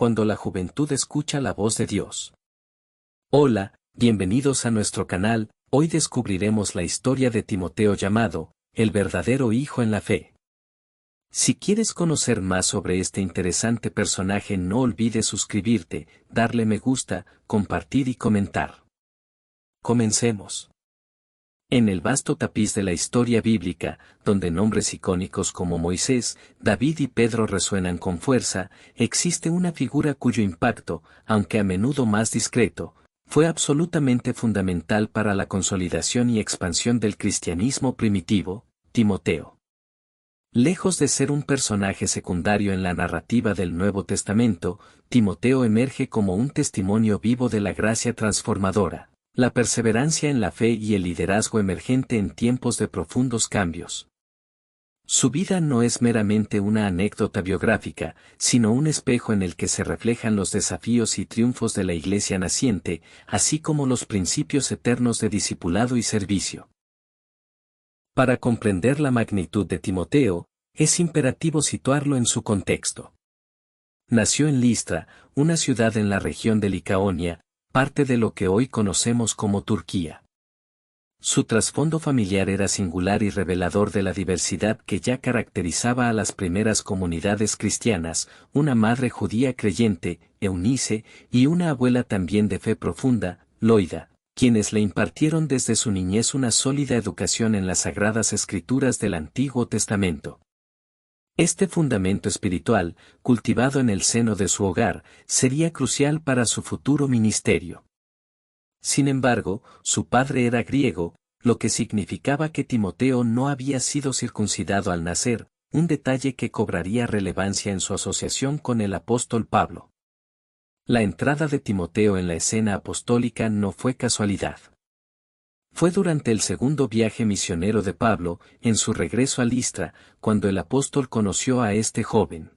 cuando la juventud escucha la voz de Dios. Hola, bienvenidos a nuestro canal. Hoy descubriremos la historia de Timoteo llamado, el verdadero hijo en la fe. Si quieres conocer más sobre este interesante personaje, no olvides suscribirte, darle me gusta, compartir y comentar. Comencemos. En el vasto tapiz de la historia bíblica, donde nombres icónicos como Moisés, David y Pedro resuenan con fuerza, existe una figura cuyo impacto, aunque a menudo más discreto, fue absolutamente fundamental para la consolidación y expansión del cristianismo primitivo: Timoteo. Lejos de ser un personaje secundario en la narrativa del Nuevo Testamento, Timoteo emerge como un testimonio vivo de la gracia transformadora, la perseverancia en la fe y el liderazgo emergente en tiempos de profundos cambios. Su vida no es meramente una anécdota biográfica, sino un espejo en el que se reflejan los desafíos y triunfos de la Iglesia naciente, así como los principios eternos de discipulado y servicio. Para comprender la magnitud de Timoteo, es imperativo situarlo en su contexto. Nació en Listra, una ciudad en la región de Licaonia, parte de lo que hoy conocemos como Turquía. Su trasfondo familiar era singular y revelador de la diversidad que ya caracterizaba a las primeras comunidades cristianas: una madre judía creyente, Eunice, y una abuela también de fe profunda, Loida, quienes le impartieron desde su niñez una sólida educación en las sagradas escrituras del Antiguo Testamento. Este fundamento espiritual, cultivado en el seno de su hogar, sería crucial para su futuro ministerio. Sin embargo, su padre era griego, lo que significaba que Timoteo no había sido circuncidado al nacer, un detalle que cobraría relevancia en su asociación con el apóstol Pablo. La entrada de Timoteo en la escena apostólica no fue casualidad. Fue durante el segundo viaje misionero de Pablo, en su regreso a Listra, cuando el apóstol conoció a este joven.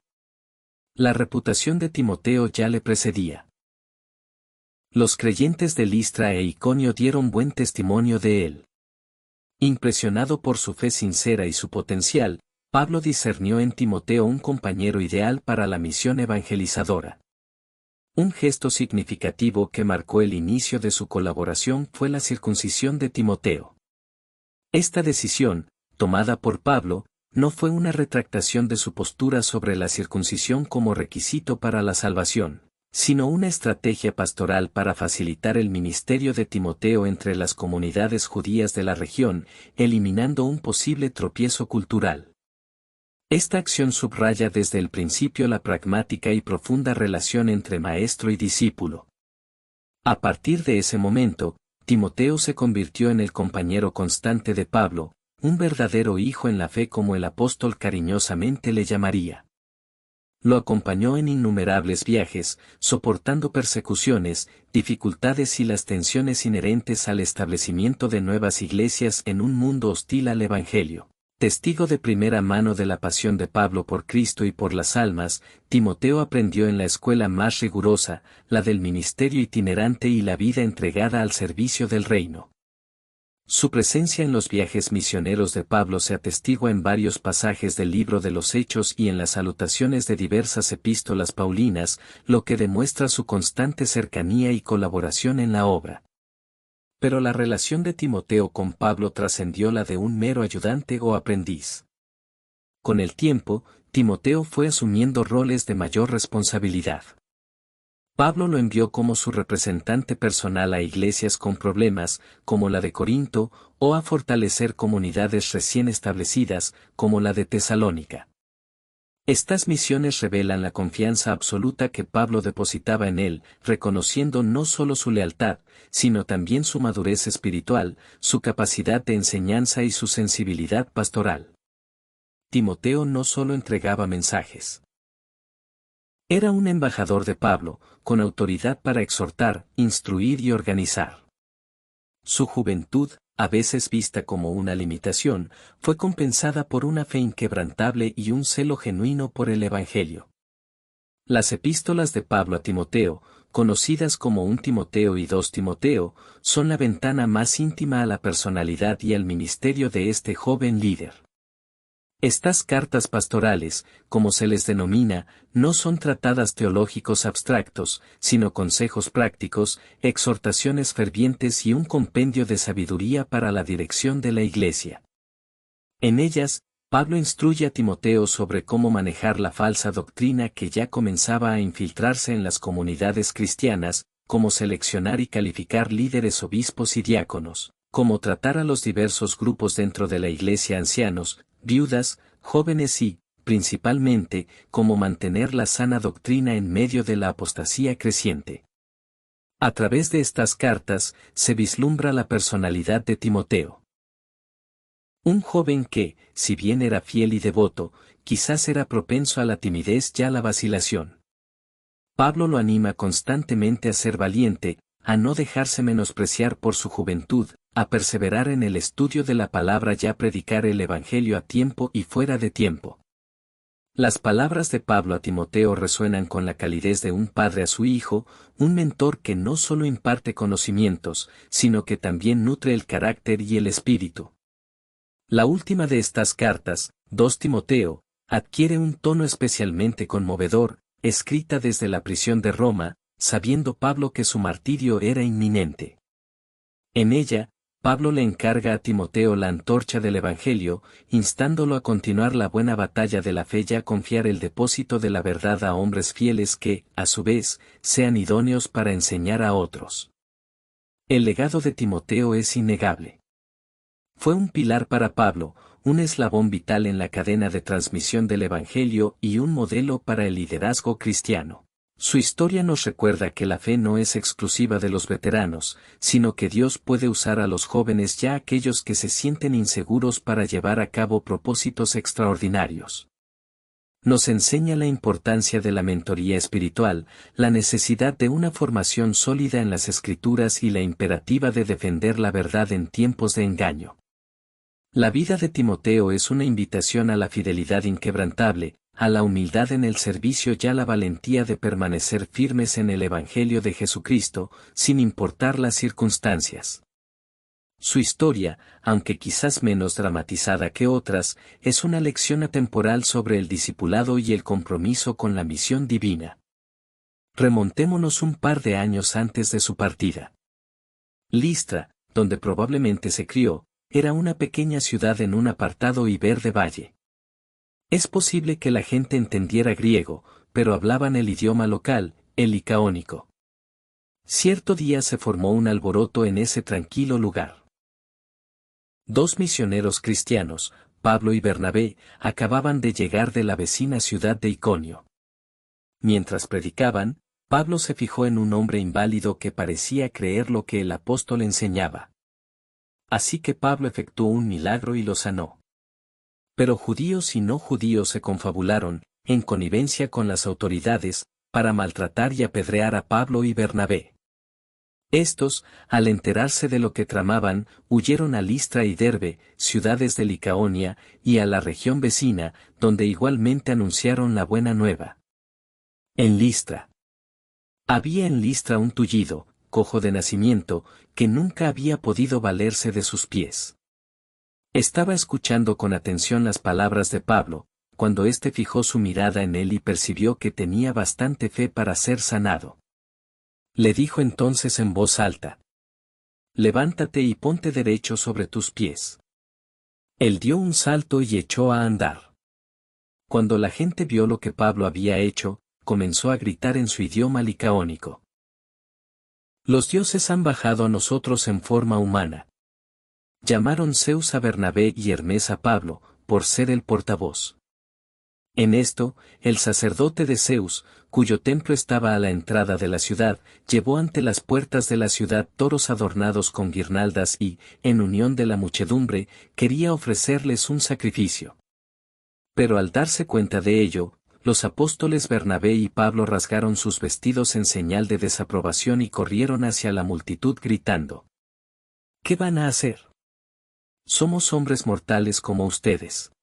La reputación de Timoteo ya le precedía. Los creyentes de Listra e Iconio dieron buen testimonio de él. Impresionado por su fe sincera y su potencial, Pablo discernió en Timoteo un compañero ideal para la misión evangelizadora. Un gesto significativo que marcó el inicio de su colaboración fue la circuncisión de Timoteo. Esta decisión, tomada por Pablo, no fue una retractación de su postura sobre la circuncisión como requisito para la salvación, sino una estrategia pastoral para facilitar el ministerio de Timoteo entre las comunidades judías de la región, eliminando un posible tropiezo cultural. Esta acción subraya desde el principio la pragmática y profunda relación entre maestro y discípulo. A partir de ese momento, Timoteo se convirtió en el compañero constante de Pablo, un verdadero hijo en la fe, como el apóstol cariñosamente le llamaría. Lo acompañó en innumerables viajes, soportando persecuciones, dificultades y las tensiones inherentes al establecimiento de nuevas iglesias en un mundo hostil al Evangelio. Testigo de primera mano de la pasión de Pablo por Cristo y por las almas, Timoteo aprendió en la escuela más rigurosa, la del ministerio itinerante y la vida entregada al servicio del reino. Su presencia en los viajes misioneros de Pablo se atestigua en varios pasajes del libro de los Hechos y en las salutaciones de diversas epístolas paulinas, lo que demuestra su constante cercanía y colaboración en la obra. Pero la relación de Timoteo con Pablo trascendió la de un mero ayudante o aprendiz. Con el tiempo, Timoteo fue asumiendo roles de mayor responsabilidad. Pablo lo envió como su representante personal a iglesias con problemas, como la de Corinto, o a fortalecer comunidades recién establecidas, como la de Tesalónica. Estas misiones revelan la confianza absoluta que Pablo depositaba en él, reconociendo no solo su lealtad, sino también su madurez espiritual, su capacidad de enseñanza y su sensibilidad pastoral. Timoteo no solo entregaba mensajes. Era un embajador de Pablo, con autoridad para exhortar, instruir y organizar. Su juventud, a veces vista como una limitación, fue compensada por una fe inquebrantable y un celo genuino por el Evangelio. Las epístolas de Pablo a Timoteo, conocidas como 1 Timoteo y 2 Timoteo, son la ventana más íntima a la personalidad y al ministerio de este joven líder. Estas cartas pastorales, como se les denomina, no son tratados teológicos abstractos, sino consejos prácticos, exhortaciones fervientes y un compendio de sabiduría para la dirección de la Iglesia. En ellas, Pablo instruye a Timoteo sobre cómo manejar la falsa doctrina que ya comenzaba a infiltrarse en las comunidades cristianas, cómo seleccionar y calificar líderes, obispos y diáconos, cómo tratar a los diversos grupos dentro de la Iglesia, ancianos, viudas, jóvenes y, principalmente, cómo mantener la sana doctrina en medio de la apostasía creciente. A través de estas cartas, se vislumbra la personalidad de Timoteo. Un joven que, si bien era fiel y devoto, quizás era propenso a la timidez y a la vacilación. Pablo lo anima constantemente a ser valiente, a no dejarse menospreciar por su juventud, a perseverar en el estudio de la palabra y a predicar el Evangelio a tiempo y fuera de tiempo. Las palabras de Pablo a Timoteo resuenan con la calidez de un padre a su hijo, un mentor que no solo imparte conocimientos, sino que también nutre el carácter y el espíritu. La última de estas cartas, 2 Timoteo, adquiere un tono especialmente conmovedor, escrita desde la prisión de Roma, sabiendo Pablo que su martirio era inminente. En ella, Pablo le encarga a Timoteo la antorcha del Evangelio, instándolo a continuar la buena batalla de la fe y a confiar el depósito de la verdad a hombres fieles que, a su vez, sean idóneos para enseñar a otros. El legado de Timoteo es innegable. Fue un pilar para Pablo, un eslabón vital en la cadena de transmisión del Evangelio y un modelo para el liderazgo cristiano. Su historia nos recuerda que la fe no es exclusiva de los veteranos, sino que Dios puede usar a los jóvenes y a aquellos que se sienten inseguros para llevar a cabo propósitos extraordinarios. Nos enseña la importancia de la mentoría espiritual, la necesidad de una formación sólida en las Escrituras y la imperativa de defender la verdad en tiempos de engaño. La vida de Timoteo es una invitación a la fidelidad inquebrantable, a la humildad en el servicio y a la valentía de permanecer firmes en el Evangelio de Jesucristo, sin importar las circunstancias. Su historia, aunque quizás menos dramatizada que otras, es una lección atemporal sobre el discipulado y el compromiso con la misión divina. Remontémonos un par de años antes de su partida. Listra, donde probablemente se crió, era una pequeña ciudad en un apartado y verde valle. Es posible que la gente entendiera griego, pero hablaban el idioma local, el licaónico. Cierto día se formó un alboroto en ese tranquilo lugar. 2 misioneros cristianos, Pablo y Bernabé, acababan de llegar de la vecina ciudad de Iconio. Mientras predicaban, Pablo se fijó en un hombre inválido que parecía creer lo que el apóstol enseñaba. Así que Pablo efectuó un milagro y lo sanó. Pero judíos y no judíos se confabularon, en connivencia con las autoridades, para maltratar y apedrear a Pablo y Bernabé. Estos, al enterarse de lo que tramaban, huyeron a Listra y Derbe, ciudades de Licaonia, y a la región vecina, donde igualmente anunciaron la buena nueva. En Listra. Había en Listra un tullido, cojo de nacimiento, que nunca había podido valerse de sus pies. Estaba escuchando con atención las palabras de Pablo, cuando éste fijó su mirada en él y percibió que tenía bastante fe para ser sanado. Le dijo entonces en voz alta: «Levántate y ponte derecho sobre tus pies». Él dio un salto y echó a andar. Cuando la gente vio lo que Pablo había hecho, comenzó a gritar en su idioma licaónico: «Los dioses han bajado a nosotros en forma humana». Llamaron Zeus a Bernabé y Hermes a Pablo, por ser el portavoz. En esto, el sacerdote de Zeus, cuyo templo estaba a la entrada de la ciudad, llevó ante las puertas de la ciudad toros adornados con guirnaldas y, en unión de la muchedumbre, quería ofrecerles un sacrificio. Pero al darse cuenta de ello, los apóstoles Bernabé y Pablo rasgaron sus vestidos en señal de desaprobación y corrieron hacia la multitud gritando: «¿Qué van a hacer? Somos hombres mortales como ustedes.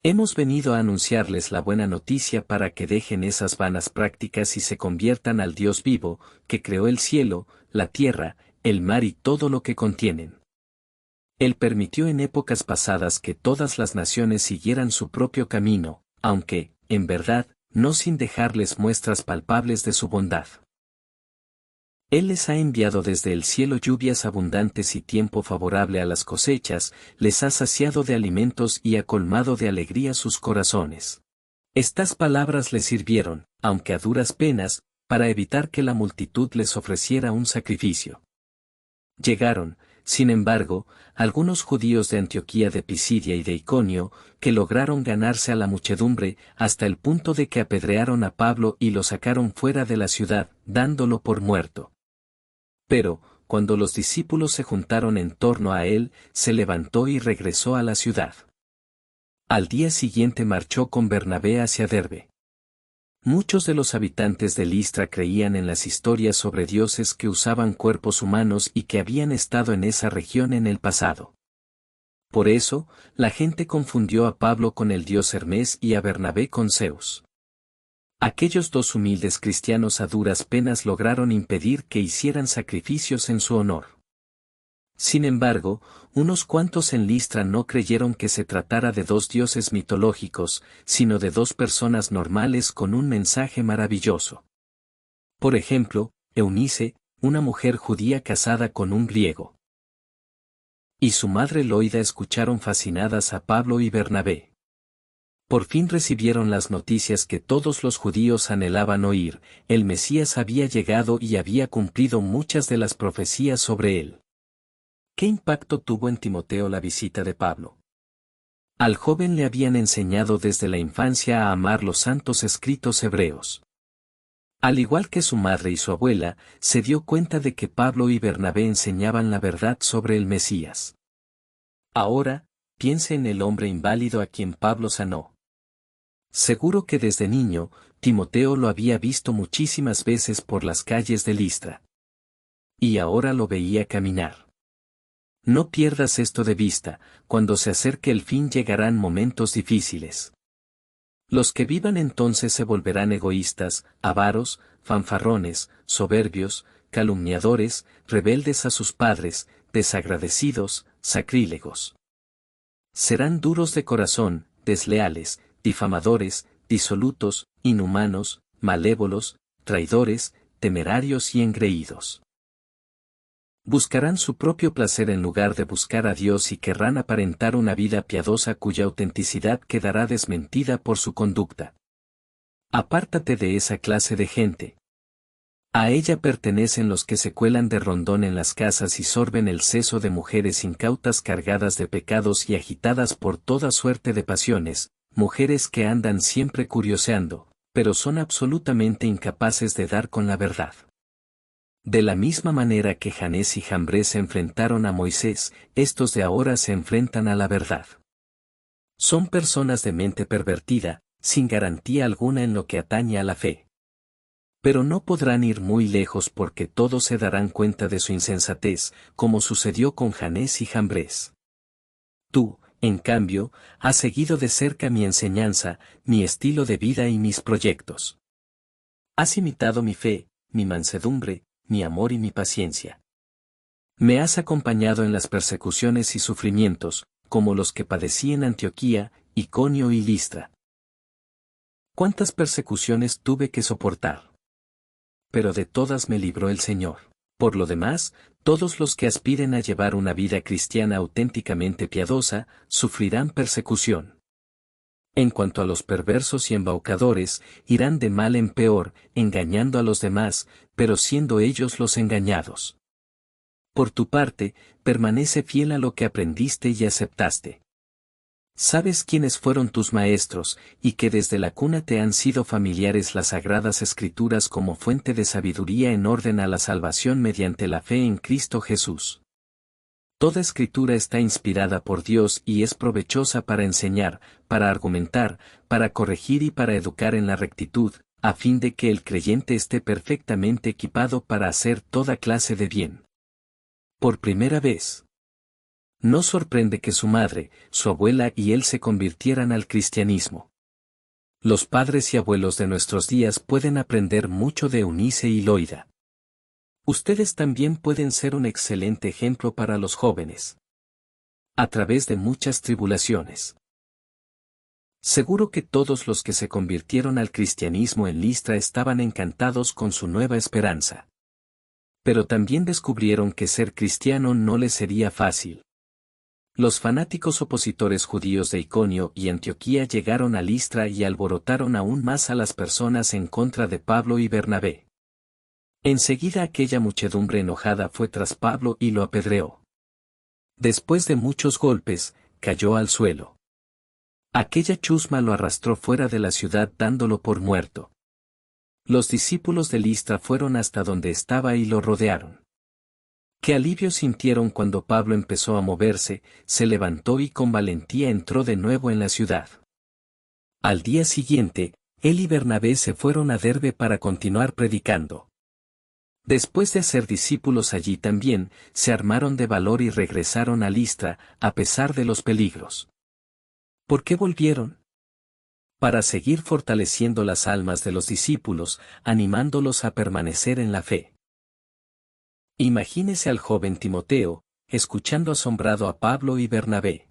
Hemos venido a anunciarles la buena noticia para que dejen esas vanas prácticas y se conviertan al Dios vivo, que creó el cielo, la tierra, el mar y todo lo que contienen». Él permitió en épocas pasadas que todas las naciones siguieran su propio camino, aunque, en verdad, no sin dejarles muestras palpables de su bondad. Él les ha enviado desde el cielo lluvias abundantes y tiempo favorable a las cosechas, les ha saciado de alimentos y ha colmado de alegría sus corazones. Estas palabras les sirvieron, aunque a duras penas, para evitar que la multitud les ofreciera un sacrificio. Llegaron, sin embargo, algunos judíos de Antioquía de Pisidia y de Iconio, que lograron ganarse a la muchedumbre hasta el punto de que apedrearon a Pablo y lo sacaron fuera de la ciudad, dándolo por muerto. Pero, cuando los discípulos se juntaron en torno a él, se levantó y regresó a la ciudad. Al día siguiente marchó con Bernabé hacia Derbe. Muchos de los habitantes de Listra creían en las historias sobre dioses que usaban cuerpos humanos y que habían estado en esa región en el pasado. Por eso, la gente confundió a Pablo con el dios Hermes y a Bernabé con Zeus. Aquellos dos humildes cristianos a duras penas lograron impedir que hicieran sacrificios en su honor. Sin embargo, unos cuantos en Listra no creyeron que se tratara de dos dioses mitológicos, sino de dos personas normales con un mensaje maravilloso. Por ejemplo, Eunice, una mujer judía casada con un griego. Y su madre Loida escucharon fascinadas a Pablo y Bernabé. Por fin recibieron las noticias que todos los judíos anhelaban oír: el Mesías había llegado y había cumplido muchas de las profecías sobre él. ¿Qué impacto tuvo en Timoteo la visita de Pablo? Al joven le habían enseñado desde la infancia a amar los santos escritos hebreos. Al igual que su madre y su abuela, se dio cuenta de que Pablo y Bernabé enseñaban la verdad sobre el Mesías. Ahora, piense en el hombre inválido a quien Pablo sanó. Seguro que desde niño, Timoteo lo había visto muchísimas veces por las calles de Listra. Y ahora lo veía caminar. No pierdas esto de vista: cuando se acerque el fin llegarán momentos difíciles. Los que vivan entonces se volverán egoístas, avaros, fanfarrones, soberbios, calumniadores, rebeldes a sus padres, desagradecidos, sacrílegos. Serán duros de corazón, desleales, difamadores, disolutos, inhumanos, malévolos, traidores, temerarios y engreídos. Buscarán su propio placer en lugar de buscar a Dios y querrán aparentar una vida piadosa cuya autenticidad quedará desmentida por su conducta. Apártate de esa clase de gente. A ella pertenecen los que se cuelan de rondón en las casas y sorben el seso de mujeres incautas cargadas de pecados y agitadas por toda suerte de pasiones, mujeres que andan siempre curioseando, pero son absolutamente incapaces de dar con la verdad. De la misma manera que Janés y Jambres se enfrentaron a Moisés, estos de ahora se enfrentan a la verdad. Son personas de mente pervertida, sin garantía alguna en lo que atañe a la fe. Pero no podrán ir muy lejos porque todos se darán cuenta de su insensatez, como sucedió con Janés y Jambres. Tú, en cambio, has seguido de cerca mi enseñanza, mi estilo de vida y mis proyectos. Has imitado mi fe, mi mansedumbre, mi amor y mi paciencia. Me has acompañado en las persecuciones y sufrimientos, como los que padecí en Antioquía, Iconio y Listra. ¿Cuántas persecuciones tuve que soportar? Pero de todas me libró el Señor. Por lo demás, todos los que aspiren a llevar una vida cristiana auténticamente piadosa, sufrirán persecución. En cuanto a los perversos y embaucadores, irán de mal en peor, engañando a los demás, pero siendo ellos los engañados. Por tu parte, permanece fiel a lo que aprendiste y aceptaste. Sabes quiénes fueron tus maestros, y que desde la cuna te han sido familiares las sagradas escrituras como fuente de sabiduría en orden a la salvación mediante la fe en Cristo Jesús. Toda escritura está inspirada por Dios y es provechosa para enseñar, para argumentar, para corregir y para educar en la rectitud, a fin de que el creyente esté perfectamente equipado para hacer toda clase de bien. Por primera vez. No sorprende que su madre, su abuela y él se convirtieran al cristianismo. Los padres y abuelos de nuestros días pueden aprender mucho de Eunice y Loida. Ustedes también pueden ser un excelente ejemplo para los jóvenes. A través de muchas tribulaciones. Seguro que todos los que se convirtieron al cristianismo en Listra estaban encantados con su nueva esperanza. Pero también descubrieron que ser cristiano no les sería fácil. Los fanáticos opositores judíos de Iconio y Antioquía llegaron a Listra y alborotaron aún más a las personas en contra de Pablo y Bernabé. Enseguida aquella muchedumbre enojada fue tras Pablo y lo apedreó. Después de muchos golpes, cayó al suelo. Aquella chusma lo arrastró fuera de la ciudad dándolo por muerto. Los discípulos de Listra fueron hasta donde estaba y lo rodearon. Qué alivio sintieron cuando Pablo empezó a moverse, se levantó y con valentía entró de nuevo en la ciudad. Al día siguiente, él y Bernabé se fueron a Derbe para continuar predicando. Después de hacer discípulos allí también, se armaron de valor y regresaron a Listra, a pesar de los peligros. ¿Por qué volvieron? Para seguir fortaleciendo las almas de los discípulos, animándolos a permanecer en la fe. Imagínese al joven Timoteo, escuchando asombrado a Pablo y Bernabé.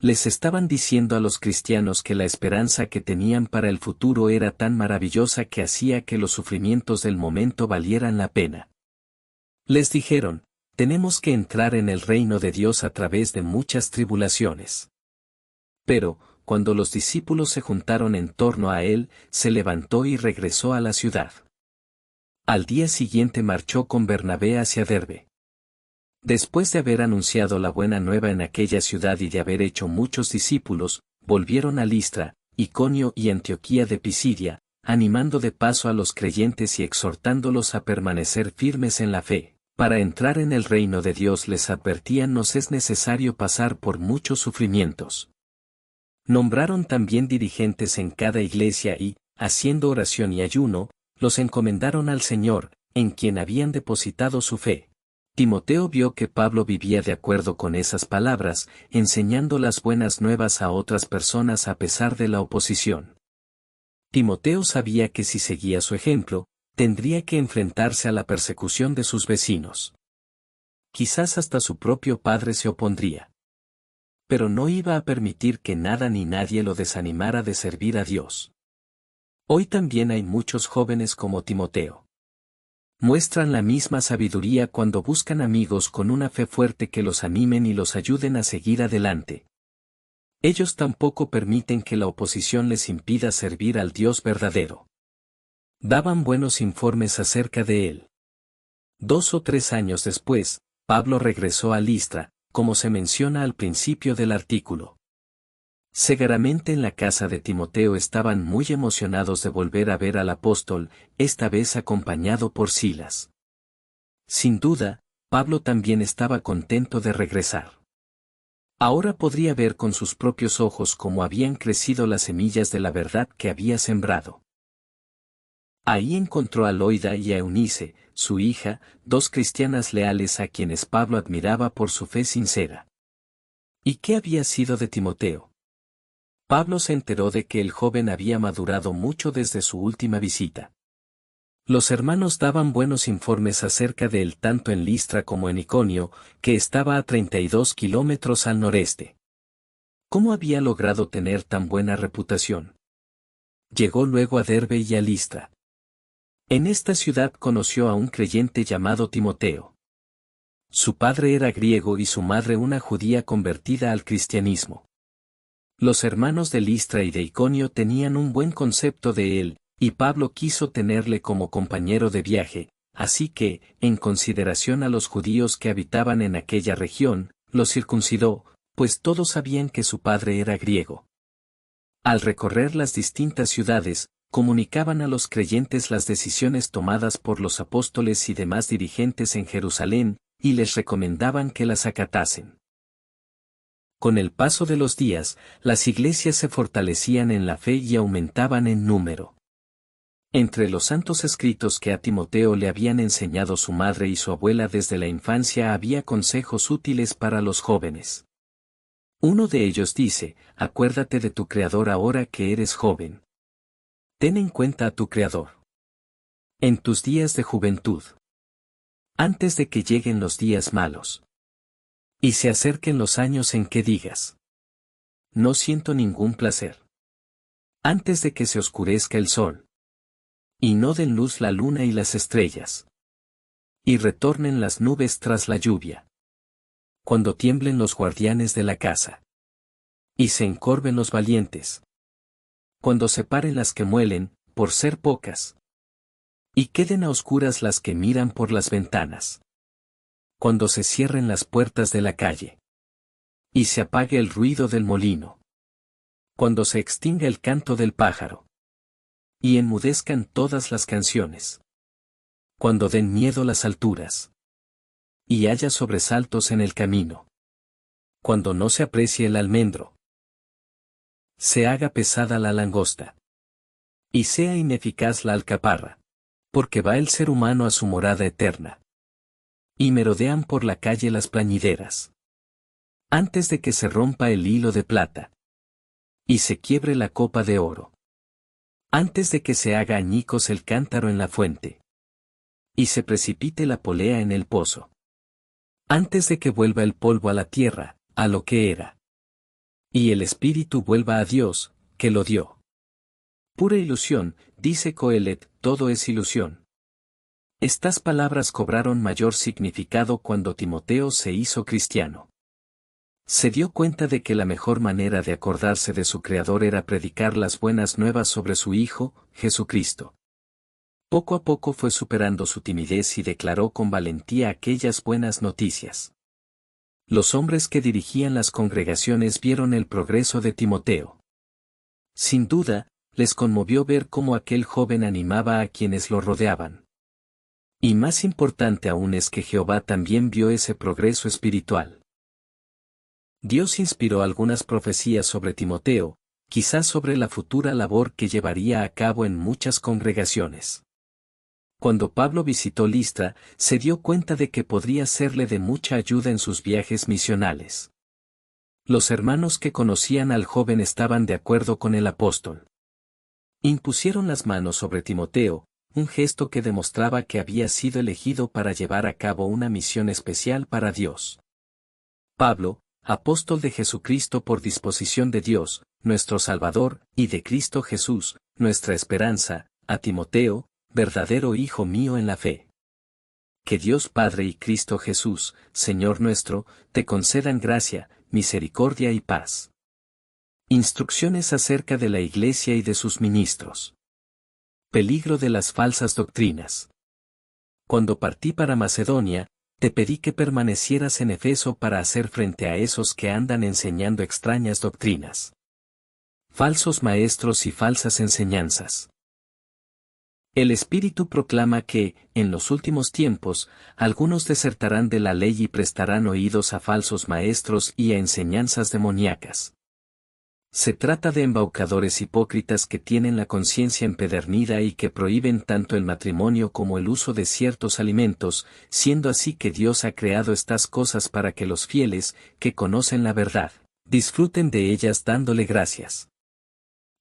Les estaban diciendo a los cristianos que la esperanza que tenían para el futuro era tan maravillosa que hacía que los sufrimientos del momento valieran la pena. Les dijeron, tenemos que entrar en el reino de Dios a través de muchas tribulaciones. Pero, cuando los discípulos se juntaron en torno a él, se levantó y regresó a la ciudad. Al día siguiente marchó con Bernabé hacia Derbe. Después de haber anunciado la buena nueva en aquella ciudad y de haber hecho muchos discípulos, volvieron a Listra, Iconio y Antioquía de Pisidia, animando de paso a los creyentes y exhortándolos a permanecer firmes en la fe. Para entrar en el reino de Dios les advertían nos es necesario pasar por muchos sufrimientos. Nombraron también dirigentes en cada iglesia y, haciendo oración y ayuno, los encomendaron al Señor, en quien habían depositado su fe. Timoteo vio que Pablo vivía de acuerdo con esas palabras, enseñando las buenas nuevas a otras personas a pesar de la oposición. Timoteo sabía que si seguía su ejemplo, tendría que enfrentarse a la persecución de sus vecinos. Quizás hasta su propio padre se opondría. Pero no iba a permitir que nada ni nadie lo desanimara de servir a Dios. Hoy también hay muchos jóvenes como Timoteo. Muestran la misma sabiduría cuando buscan amigos con una fe fuerte que los animen y los ayuden a seguir adelante. Ellos tampoco permiten que la oposición les impida servir al Dios verdadero. Daban buenos informes acerca de él. 2 o 3 años después, Pablo regresó a Listra, como se menciona al principio del artículo. Seguramente en la casa de Timoteo estaban muy emocionados de volver a ver al apóstol, esta vez acompañado por Silas. Sin duda, Pablo también estaba contento de regresar. Ahora podría ver con sus propios ojos cómo habían crecido las semillas de la verdad que había sembrado. Ahí encontró a Loida y a Eunice, su hija, 2 cristianas leales a quienes Pablo admiraba por su fe sincera. ¿Y qué había sido de Timoteo? Pablo se enteró de que el joven había madurado mucho desde su última visita. Los hermanos daban buenos informes acerca de él tanto en Listra como en Iconio, que estaba a 32 kilómetros al noreste. ¿Cómo había logrado tener tan buena reputación? Llegó luego a Derbe y a Listra. En esta ciudad conoció a un creyente llamado Timoteo. Su padre era griego y su madre una judía convertida al cristianismo. Los hermanos de Listra y de Iconio tenían un buen concepto de él, y Pablo quiso tenerle como compañero de viaje, así que, en consideración a los judíos que habitaban en aquella región, los circuncidó, pues todos sabían que su padre era griego. Al recorrer las distintas ciudades, comunicaban a los creyentes las decisiones tomadas por los apóstoles y demás dirigentes en Jerusalén, y les recomendaban que las acatasen. Con el paso de los días, las iglesias se fortalecían en la fe y aumentaban en número. Entre los santos escritos que a Timoteo le habían enseñado su madre y su abuela desde la infancia había consejos útiles para los jóvenes. Uno de ellos dice, acuérdate de tu Creador ahora que eres joven. Ten en cuenta a tu Creador. En tus días de juventud. Antes de que lleguen los días malos. Y se acerquen los años en que digas: no siento ningún placer. Antes de que se oscurezca el sol. Y no den luz la luna y las estrellas. Y retornen las nubes tras la lluvia. Cuando tiemblen los guardianes de la casa. Y se encorven los valientes. Cuando se paren las que muelen, por ser pocas. Y queden a oscuras las que miran por las ventanas. Cuando se cierren las puertas de la calle. Y se apague el ruido del molino. Cuando se extinga el canto del pájaro. Y enmudezcan todas las canciones. Cuando den miedo las alturas. Y haya sobresaltos en el camino. Cuando no se aprecie el almendro. Se haga pesada la langosta. Y sea ineficaz la alcaparra. Porque va el ser humano a su morada eterna. Y merodean por la calle las plañideras. Antes de que se rompa el hilo de plata. Y se quiebre la copa de oro. Antes de que se haga añicos el cántaro en la fuente. Y se precipite la polea en el pozo. Antes de que vuelva el polvo a la tierra, a lo que era. Y el espíritu vuelva a Dios, que lo dio. Pura ilusión, dice Coelet, todo es ilusión. Estas palabras cobraron mayor significado cuando Timoteo se hizo cristiano. Se dio cuenta de que la mejor manera de acordarse de su Creador era predicar las buenas nuevas sobre su Hijo, Jesucristo. Poco a poco fue superando su timidez y declaró con valentía aquellas buenas noticias. Los hombres que dirigían las congregaciones vieron el progreso de Timoteo. Sin duda, les conmovió ver cómo aquel joven animaba a quienes lo rodeaban. Y más importante aún es que Jehová también vio ese progreso espiritual. Dios inspiró algunas profecías sobre Timoteo, quizás sobre la futura labor que llevaría a cabo en muchas congregaciones. Cuando Pablo visitó Listra, se dio cuenta de que podría serle de mucha ayuda en sus viajes misionales. Los hermanos que conocían al joven estaban de acuerdo con el apóstol. Impusieron las manos sobre Timoteo, un gesto que demostraba que había sido elegido para llevar a cabo una misión especial para Dios. Pablo, apóstol de Jesucristo por disposición de Dios, nuestro Salvador, y de Cristo Jesús, nuestra esperanza, a Timoteo, verdadero hijo mío en la fe. Que Dios Padre y Cristo Jesús, Señor nuestro, te concedan gracia, misericordia y paz. Instrucciones acerca de la Iglesia y de sus ministros. Peligro de las falsas doctrinas. Cuando partí para Macedonia, te pedí que permanecieras en Efeso para hacer frente a esos que andan enseñando extrañas doctrinas. Falsos maestros y falsas enseñanzas. El Espíritu proclama que, en los últimos tiempos, algunos desertarán de la ley y prestarán oídos a falsos maestros y a enseñanzas demoníacas. Se trata de embaucadores hipócritas que tienen la conciencia empedernida y que prohíben tanto el matrimonio como el uso de ciertos alimentos, siendo así que Dios ha creado estas cosas para que los fieles, que conocen la verdad, disfruten de ellas dándole gracias.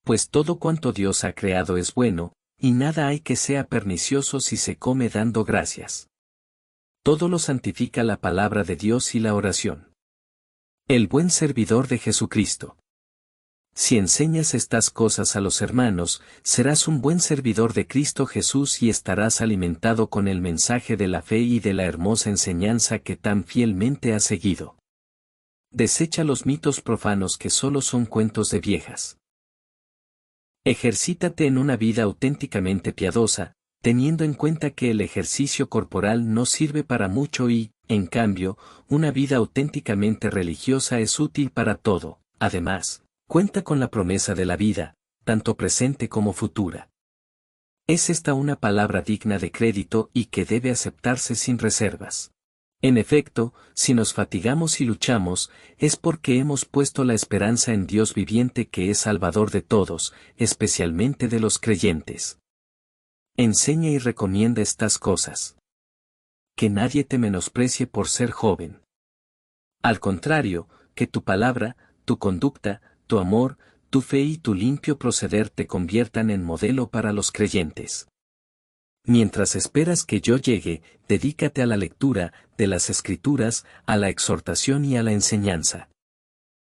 Pues todo cuanto Dios ha creado es bueno, y nada hay que sea pernicioso si se come dando gracias. Todo lo santifica la palabra de Dios y la oración. El buen servidor de Jesucristo. Si enseñas estas cosas a los hermanos, serás un buen servidor de Cristo Jesús y estarás alimentado con el mensaje de la fe y de la hermosa enseñanza que tan fielmente has seguido. Desecha los mitos profanos que solo son cuentos de viejas. Ejercítate en una vida auténticamente piadosa, teniendo en cuenta que el ejercicio corporal no sirve para mucho y, en cambio, una vida auténticamente religiosa es útil para todo. Además, cuenta con la promesa de la vida, tanto presente como futura. Es esta una palabra digna de crédito y que debe aceptarse sin reservas. En efecto, si nos fatigamos y luchamos, es porque hemos puesto la esperanza en Dios viviente que es Salvador de todos, especialmente de los creyentes. Enseña y recomienda estas cosas. Que nadie te menosprecie por ser joven. Al contrario, que tu palabra, tu conducta, tu amor, tu fe y tu limpio proceder te conviertan en modelo para los creyentes. Mientras esperas que yo llegue, dedícate a la lectura de las Escrituras, a la exhortación y a la enseñanza.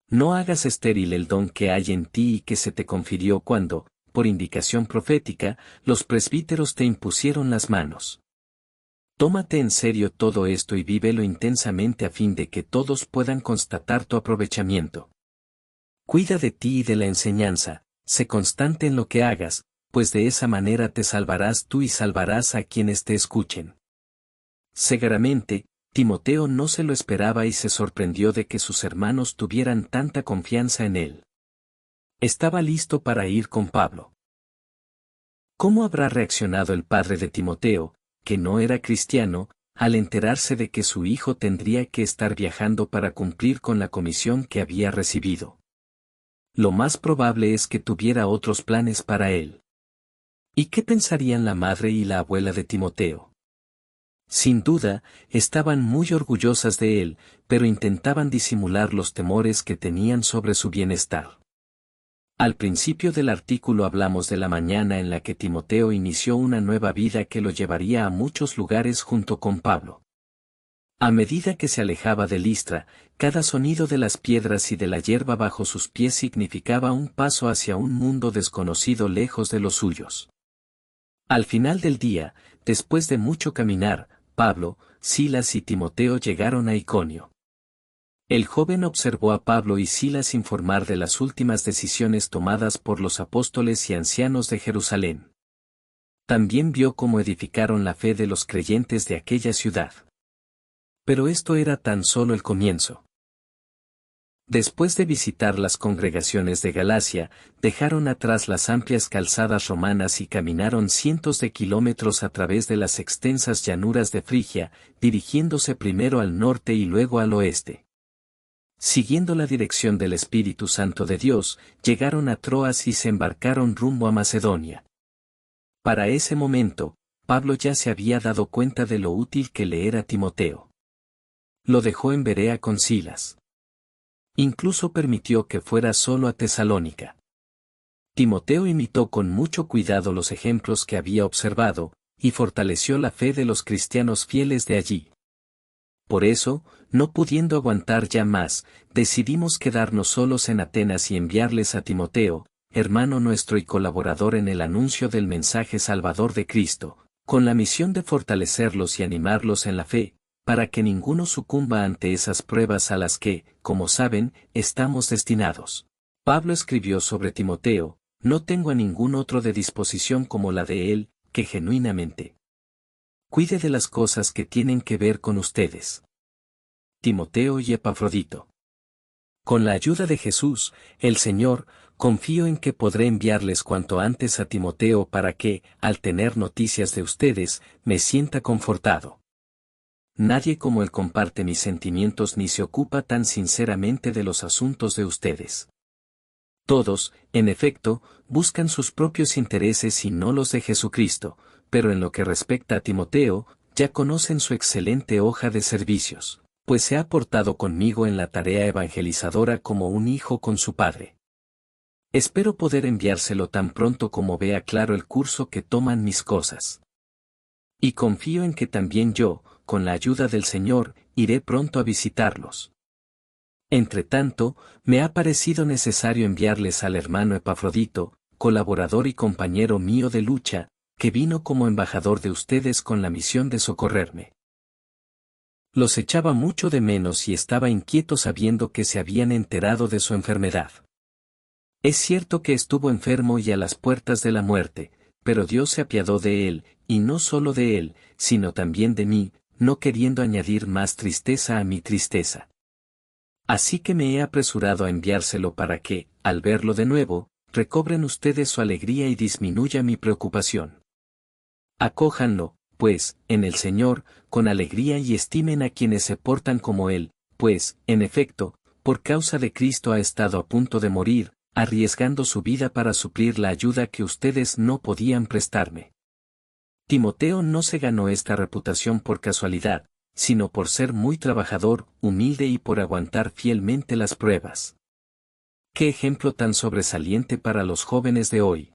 No hagas estéril el don que hay en ti y que se te confirió cuando, por indicación profética, los presbíteros te impusieron las manos. Tómate en serio todo esto y vívelo intensamente a fin de que todos puedan constatar tu aprovechamiento. Cuida de ti y de la enseñanza, sé constante en lo que hagas, pues de esa manera te salvarás tú y salvarás a quienes te escuchen. Seguramente, Timoteo no se lo esperaba y se sorprendió de que sus hermanos tuvieran tanta confianza en él. Estaba listo para ir con Pablo. ¿Cómo habrá reaccionado el padre de Timoteo, que no era cristiano, al enterarse de que su hijo tendría que estar viajando para cumplir con la comisión que había recibido? Lo más probable es que tuviera otros planes para él. ¿Y qué pensarían la madre y la abuela de Timoteo? Sin duda, estaban muy orgullosas de él, pero intentaban disimular los temores que tenían sobre su bienestar. Al principio del artículo hablamos de la mañana en la que Timoteo inició una nueva vida que lo llevaría a muchos lugares junto con Pablo. A medida que se alejaba de Listra, cada sonido de las piedras y de la hierba bajo sus pies significaba un paso hacia un mundo desconocido lejos de los suyos. Al final del día, después de mucho caminar, Pablo, Silas y Timoteo llegaron a Iconio. El joven observó a Pablo y Silas informar de las últimas decisiones tomadas por los apóstoles y ancianos de Jerusalén. También vio cómo edificaron la fe de los creyentes de aquella ciudad. Pero esto era tan solo el comienzo. Después de visitar las congregaciones de Galacia, dejaron atrás las amplias calzadas romanas y caminaron cientos de kilómetros a través de las extensas llanuras de Frigia, dirigiéndose primero al norte y luego al oeste. Siguiendo la dirección del Espíritu Santo de Dios, llegaron a Troas y se embarcaron rumbo a Macedonia. Para ese momento, Pablo ya se había dado cuenta de lo útil que le era Timoteo. Lo dejó en Berea con Silas. Incluso permitió que fuera solo a Tesalónica. Timoteo imitó con mucho cuidado los ejemplos que había observado, y fortaleció la fe de los cristianos fieles de allí. Por eso, no pudiendo aguantar ya más, decidimos quedarnos solos en Atenas y enviarles a Timoteo, hermano nuestro y colaborador en el anuncio del mensaje salvador de Cristo, con la misión de fortalecerlos y animarlos en la fe, para que ninguno sucumba ante esas pruebas a las que, como saben, estamos destinados. Pablo escribió sobre Timoteo: no tengo a ningún otro de disposición como la de él, que genuinamente cuide de las cosas que tienen que ver con ustedes. Timoteo y Epafrodito. Con la ayuda de Jesús, el Señor, confío en que podré enviarles cuanto antes a Timoteo para que, al tener noticias de ustedes, me sienta confortado. Nadie como él comparte mis sentimientos ni se ocupa tan sinceramente de los asuntos de ustedes. Todos, en efecto, buscan sus propios intereses y no los de Jesucristo, pero en lo que respecta a Timoteo, ya conocen su excelente hoja de servicios, pues se ha portado conmigo en la tarea evangelizadora como un hijo con su padre. Espero poder enviárselo tan pronto como vea claro el curso que toman mis cosas. Y confío en que también yo, con la ayuda del Señor, iré pronto a visitarlos. Entretanto, me ha parecido necesario enviarles al hermano Epafrodito, colaborador y compañero mío de lucha, que vino como embajador de ustedes con la misión de socorrerme. Los echaba mucho de menos y estaba inquieto sabiendo que se habían enterado de su enfermedad. Es cierto que estuvo enfermo y a las puertas de la muerte, pero Dios se apiadó de él, y no solo de él, sino también de mí, no queriendo añadir más tristeza a mi tristeza. Así que me he apresurado a enviárselo para que, al verlo de nuevo, recobren ustedes su alegría y disminuya mi preocupación. Acójanlo, pues, en el Señor, con alegría y estimen a quienes se portan como Él, pues, en efecto, por causa de Cristo ha estado a punto de morir, arriesgando su vida para suplir la ayuda que ustedes no podían prestarme. Timoteo no se ganó esta reputación por casualidad, sino por ser muy trabajador, humilde y por aguantar fielmente las pruebas. ¡Qué ejemplo tan sobresaliente para los jóvenes de hoy!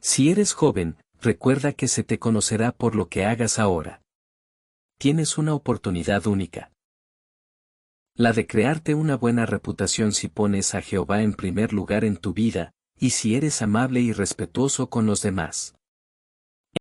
Si eres joven, recuerda que se te conocerá por lo que hagas ahora. Tienes una oportunidad única. La de crearte una buena reputación si pones a Jehová en primer lugar en tu vida, y si eres amable y respetuoso con los demás.